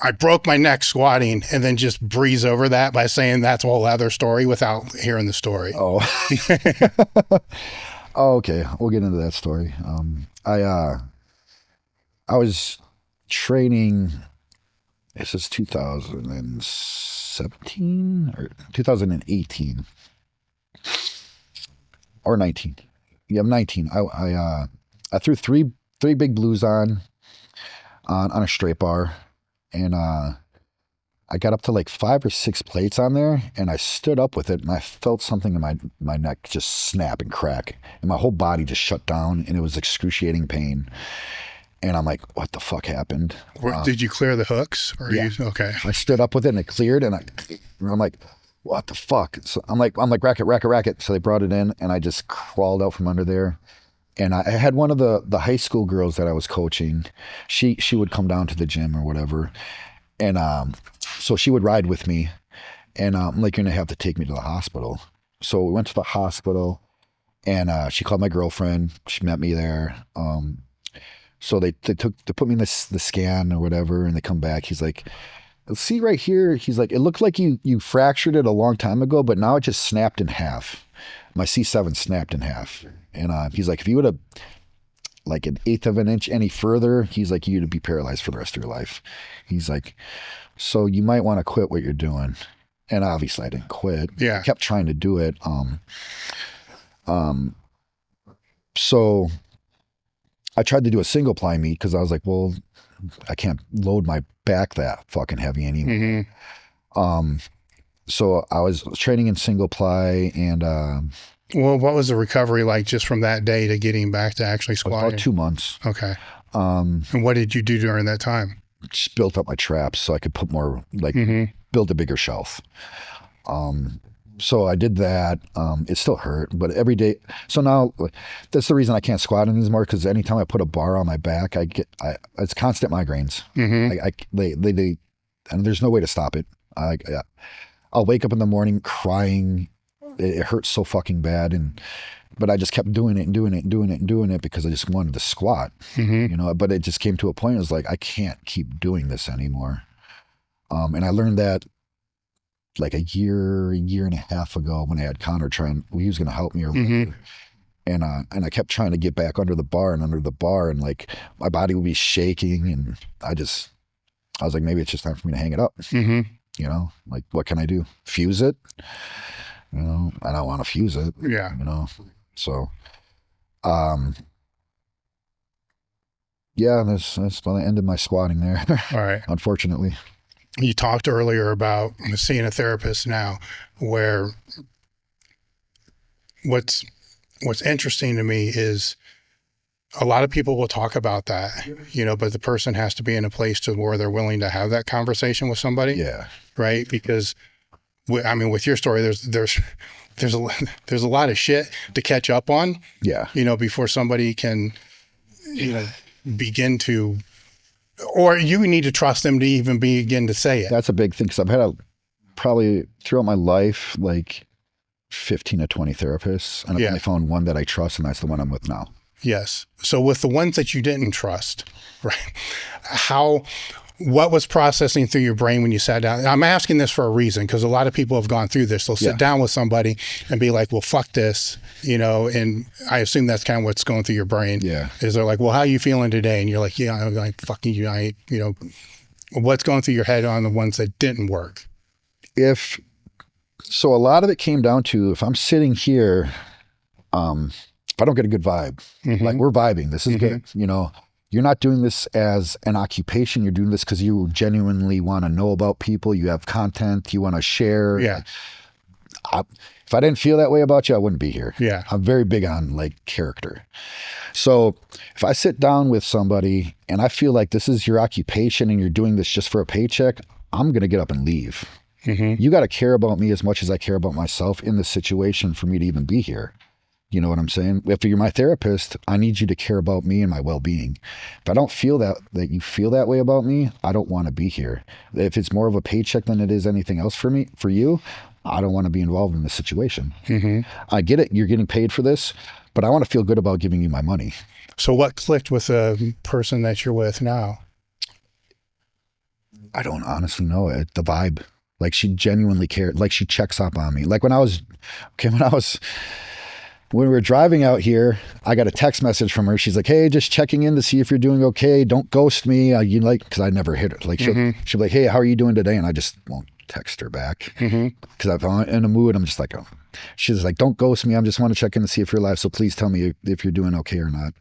I broke my neck squatting, and then just breeze over that by saying that's a whole other story without hearing the story. Oh, oh, okay. We'll get into that story. I was training. This is 2017 or 2018 or 19. Yeah, I'm 19. I threw three big blues on a straight bar, and I got up to like 5 or 6 plates on there, and I stood up with it, and I felt something in my neck just snap and crack, and my whole body just shut down, and it was excruciating pain. And I'm like, what the fuck happened? Did you clear the hooks? Or yeah. Okay. I stood up with it, and it cleared, and I'm like, what the fuck? So I'm like, racket. So they brought it in, and I just crawled out from under there. And I had one of the high school girls that I was coaching. She would come down to the gym or whatever. And so she would ride with me. And I'm like, you're going to have to take me to the hospital. So we went to the hospital, and she called my girlfriend. She met me there. So they put me in the scan or whatever, and they come back. He's like, see right here. He's like, it looked like you fractured it a long time ago, but now it just snapped in half. My C7 snapped in half. And he's like, if you would have like 1/8 of an inch any further, he's like, you'd be paralyzed for the rest of your life. He's like, so you might want to quit what you're doing. And obviously I didn't quit. Yeah. I kept trying to do it. So I tried to do a single ply meet because I was like, well, I can't load my back that fucking heavy anymore. Mm-hmm. So I was training in single ply, and well, what was the recovery like just from that day to getting back to actually squatting? About 2 months. Okay. And what did you do during that time? Just built up my traps so I could put more, like, build a bigger shelf. So I did that. It still hurt, but every day. So now that's the reason I can't squat anymore, because anytime I put a bar on my back, it's constant migraines. They and there's no way to stop it. I'll wake up in the morning crying. It hurts so fucking bad, but I just kept doing it because I just wanted to squat, you know. But it just came to a point. It was like, I can't keep doing this anymore. And I learned that like a year and a half ago when I had Connor he was going to help me or whatever. And I kept trying to get back under the bar, and like my body would be shaking, and I was like, maybe it's just time for me to hang it up. You know, like, what can I do? Fuse it? You know, I don't want to fuse it. Yeah. You know, so, yeah, that's when I ended my squatting there. All right. Unfortunately. You talked earlier about seeing a therapist now, where what's interesting to me is a lot of people will talk about that, you know, but the person has to be in a place to where they're willing to have that conversation with somebody. Yeah. Right. Because with your story, there's a lot of shit to catch up on. Yeah. You know, before somebody can, you know, begin to, or you need to trust them to even begin to say it. That's a big thing, because I've had probably throughout my life, like 15 to 20 therapists, and I've only found one that I trust, and that's the one I'm with now. Yes. So with the ones that you didn't trust, right? What was processing through your brain when you sat down? I'm asking this for a reason, because a lot of people have gone through this. They'll sit down with somebody and be like, well, fuck this, you know, and I assume that's kind of what's going through your brain. Yeah. Is they're like, well, how are you feeling today? And you're like, yeah, I'm like, fucking you, you know, what's going through your head on the ones that didn't work? So a lot of it came down to, if I'm sitting here, if I don't get a good vibe, like, we're vibing, this is good, you know, you're not doing this as an occupation. You're doing this because you genuinely want to know about people. You have content you want to share. Yeah. If I didn't feel that way about you, I wouldn't be here. Yeah. I'm very big on like character. So if I sit down with somebody and I feel like this is your occupation and you're doing this just for a paycheck, I'm going to get up and leave. You got to care about me as much as I care about myself in this situation for me to even be here. You know what I'm saying? If you're my therapist, I need you to care about me and my well-being. If I don't feel that you feel that way about me, I don't want to be here. If it's more of a paycheck than it is anything else for you, I don't want to be involved in this situation. I get it. You're getting paid for this, but I want to feel good about giving you my money. So what clicked with the person that you're with now? I don't honestly know it. The vibe. Like she genuinely cared. Like she checks up on me. Like when we were driving out here, I got a text message from her. She's like, "Hey, just checking in to see if you're doing okay. Don't ghost me." Because I never hit her. Like she'll be like, "Hey, how are you doing today?" And I just won't text her back because if I'm in a mood, I'm just like, oh. She's like, "Don't ghost me. I just want to check in to see if you're alive. So please tell me if you're doing okay or not."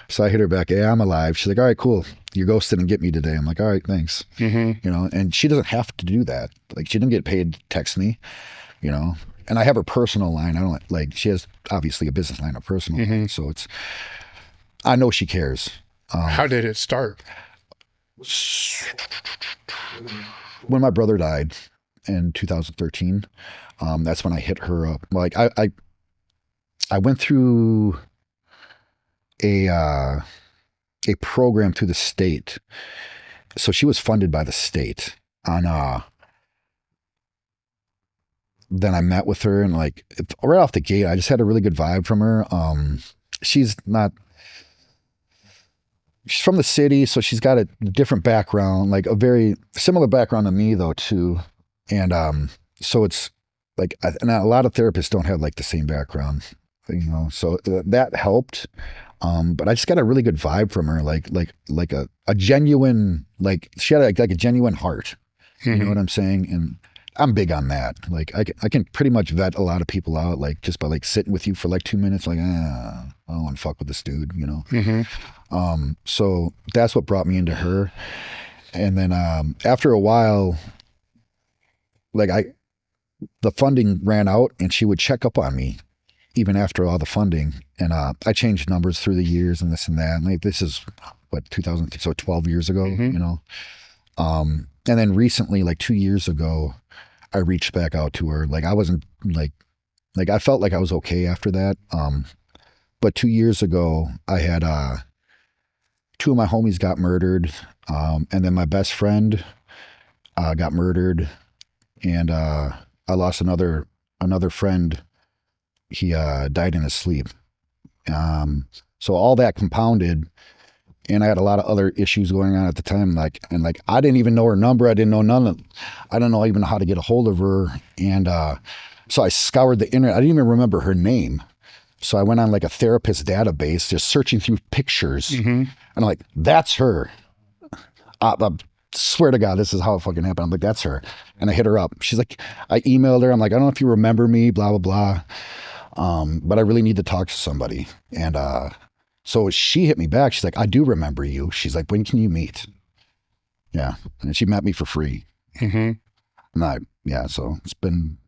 So I hit her back, "Yeah, I'm alive." She's like, "All right, cool. You ghosted and get me today." I'm like, "All right, thanks." You know, and she doesn't have to do that. Like she didn't get paid to text me, you know. And I have her personal line. I don't like, she has obviously a business line, a personal line. So I know she cares. How did it start? When my brother died in 2013, that's when I hit her up. Like I went through a program through the state. So she was funded by the state on, then I met with her and like right off the gate, I just had a really good vibe from her. She's from the city, so she's got a different background, like a very similar background to me though too. And so it's like, and a lot of therapists don't have like the same background, you know, so that helped. But I just got a really good vibe from her, like a genuine, like she had like a genuine heart. You know what I'm saying? And I'm big on that. Like I can pretty much vet a lot of people out, like just by like sitting with you for like 2 minutes, like, I don't want to fuck with this dude, you know? So that's what brought me into her. And then, after a while, like the funding ran out and she would check up on me even after all the funding. And, I changed numbers through the years and this and that. And like, this is what, 2000, so 12 years ago, you know? And then recently, like 2 years ago, I reached back out to her. Like I wasn't like I felt like I was okay after that. But 2 years ago I had, 2 of my homies got murdered. And then my best friend, got murdered and, I lost another friend. He, died in his sleep. So all that compounded, and I had a lot of other issues going on at the time. Like I didn't even know her number. I didn't know even how to get a hold of her. And, so I scoured the internet. I didn't even remember her name. So I went on like a therapist database, just searching through pictures. And I'm like, that's her. I swear to God, this is how it fucking happened. I'm like, that's her. And I hit her up. She's like, I emailed her. I'm like, I don't know if you remember me, blah, blah, blah. But I really need to talk to somebody. And, so she hit me back. She's like, I do remember you. She's like, when can you meet? Yeah. And she met me for free. And so it's been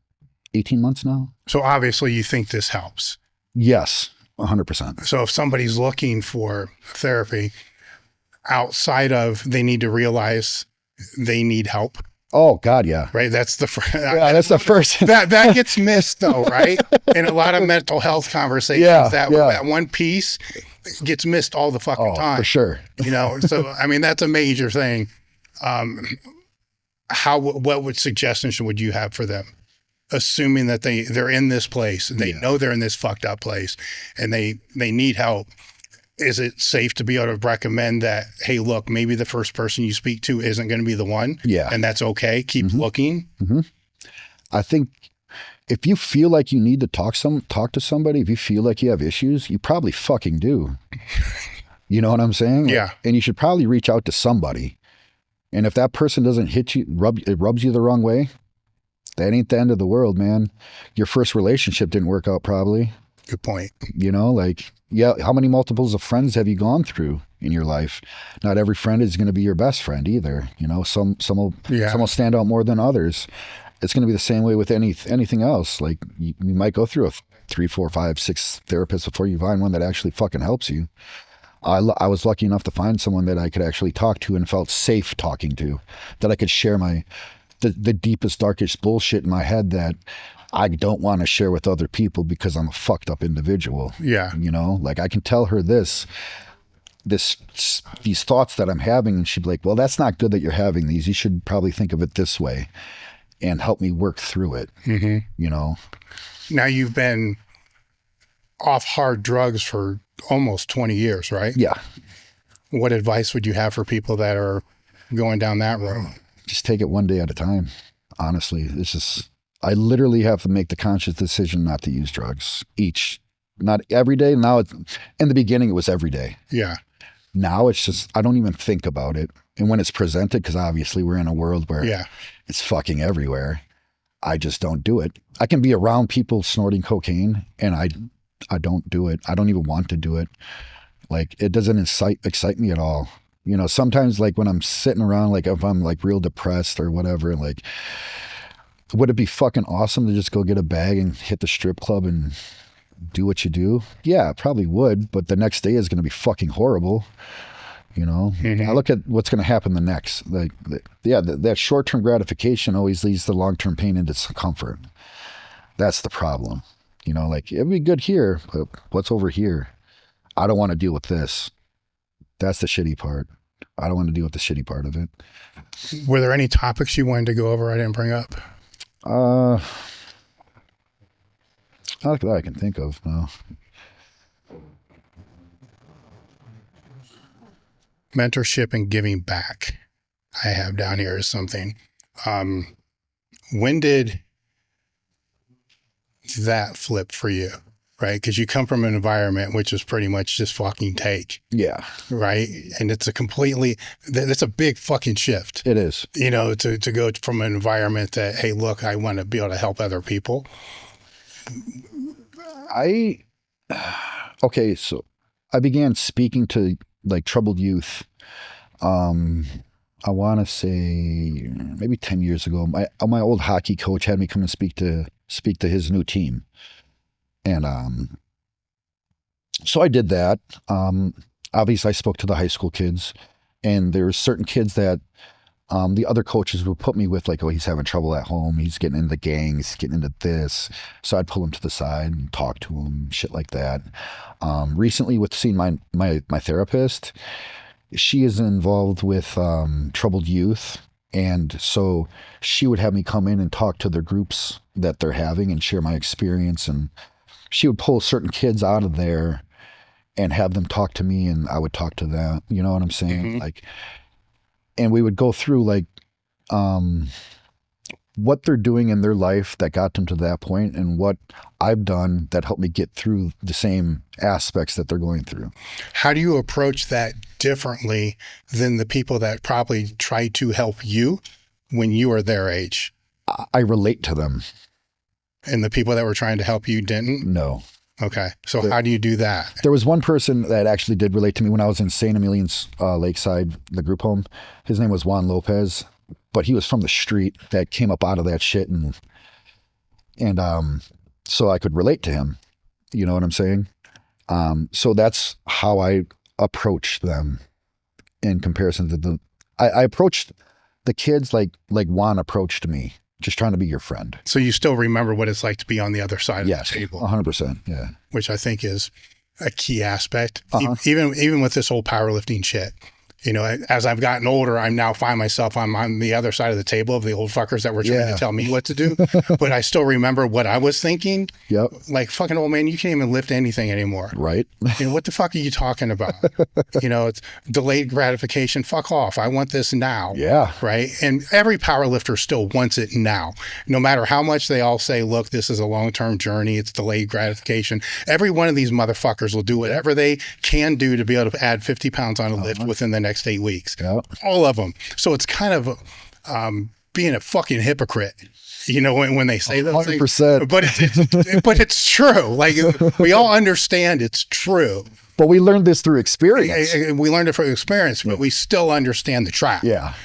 18 months now. So obviously you think this helps. Yes, 100%. So if somebody's looking for therapy outside of, they need to realize they need help. Oh God, yeah. Right. That's the that's the first. that gets missed though, right? In a lot of mental health conversations, that one piece gets missed all the fucking time. For sure. You know, so I mean that's a major thing. What suggestions would you have for them? Assuming that they're in this place and they know they're in this fucked up place and they need help. Is it safe to be able to recommend that, hey, look, maybe the first person you speak to isn't going to be the one. Yeah. And that's okay. Keep looking. I think if you feel like you need to talk to somebody, if you feel like you have issues, you probably fucking do. You know what I'm saying? Yeah. And you should probably reach out to somebody. And if that person doesn't hit you, it rubs you the wrong way, that ain't the end of the world, man. Your first relationship didn't work out probably. Good point. You know, like, how many multiples of friends have you gone through in your life? Not every friend is going to be your best friend either. You know, some will stand out more than others. It's going to be the same way with anything else. Like you might go through 3, 4, 5, 6 therapists before you find one that actually fucking helps you. I was lucky enough to find someone that I could actually talk to and felt safe talking to, that I could share the deepest, darkest bullshit in my head that I don't want to share with other people because I'm a fucked up individual. Yeah. You know, like I can tell her these thoughts that I'm having, and she'd be like, well, that's not good that you're having these. You should probably think of it this way, and help me work through it. You know? Now you've been off hard drugs for almost 20 years, right? Yeah. What advice would you have for people that are going down that road? just take it one day at a time. Honestly, it's just, I literally have to make the conscious decision not to use drugs not every day. Now in the beginning it was every day. Yeah. Now it's just, I don't even think about it. And when it's presented, because obviously we're in a world where it's fucking everywhere, I just don't do it. I can be around people snorting cocaine and I don't do it. I don't even want to do it. Like, it doesn't excite me at all. You know, sometimes like when I'm sitting around, like if I'm like real depressed or whatever, like, would it be fucking awesome to just go get a bag and hit the strip club and do what you do? Yeah, probably would. But the next day is going to be fucking horrible. You know, I look at what's going to happen the next. Like, that short-term gratification always leads to long-term pain and discomfort. That's the problem. You know, like, it'd be good here, but what's over here? I don't want to deal with this. That's the shitty part. I don't want to deal with the shitty part of it. Were there any topics you wanted to go over I didn't bring up? Not that I can think of, no. Mentorship and giving back, I have down here as something. When did that flip for you? Right? Because you come from an environment which is pretty much just fucking take. Yeah. Right? And it's that's a big fucking shift. It is. You know, to go from an environment that, hey, look, I want to be able to help other people. Okay, so I began speaking to like troubled youth. I want to say maybe 10 years ago. My old hockey coach had me come and speak to his new team. And so I did that. Obviously I spoke to the high school kids, and there's certain kids that the other coaches would put me with, like, oh, he's having trouble at home, he's getting into the gangs, getting into this. So I'd pull him to the side and talk to him, shit like that. Recently, with seeing my therapist, she is involved with troubled youth. And so she would have me come in and talk to their groups that they're having and share my experience. And she would pull certain kids out of there and have them talk to me, and I would talk to them. You know what I'm saying? Mm-hmm. Like, and we would go through like what they're doing in their life that got them to that point, and what I've done that helped me get through the same aspects that they're going through. How do you approach that differently than the people that probably tried to help you when you were their age? I relate to them. And the people that were trying to help you didn't? No. Okay. So how do you do that? There was one person that actually did relate to me when I was in St. Emilian's Lakeside, the group home. His name was Juan Lopez, but he was from the street that came up out of that shit. And so I could relate to him. You know what I'm saying? So that's how I approach them in comparison to I approached the kids like Juan approached me. Just trying to be your friend. So you still remember what it's like to be on the other side of the table. 100%. Yeah. Which I think is a key aspect. Even with this whole powerlifting shit. You know, as I've gotten older, I now find myself I'm on the other side of the table of the old fuckers that were trying to tell me what to do. But I still remember what I was thinking. Yep. Like, fucking old man, you can't even lift anything anymore. Right. You know, what the fuck are you talking about? You know, it's delayed gratification. Fuck off. I want this now. Yeah. Right. And every power lifter still wants it now. No matter how much they all say, look, this is a long-term journey. It's delayed gratification. Every one of these motherfuckers will do whatever they can do to be able to add 50 pounds on a lift within the next 8 weeks. Yep. All of them. So it's kind of being a fucking hypocrite, you know, when they say those 100%. Things. But it's true. Like, we all understand it's true. But we learned this through experience. We learned it through experience, but we still understand the trap. Yeah.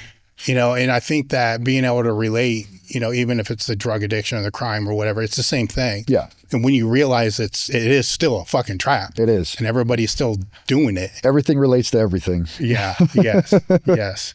You know, and I think that being able to relate, you know, even if it's the drug addiction or the crime or whatever, it's the same thing. Yeah. And when you realize it is still a fucking trap. It is. And everybody's still doing it. Everything relates to everything. Yeah. Yes. Yes.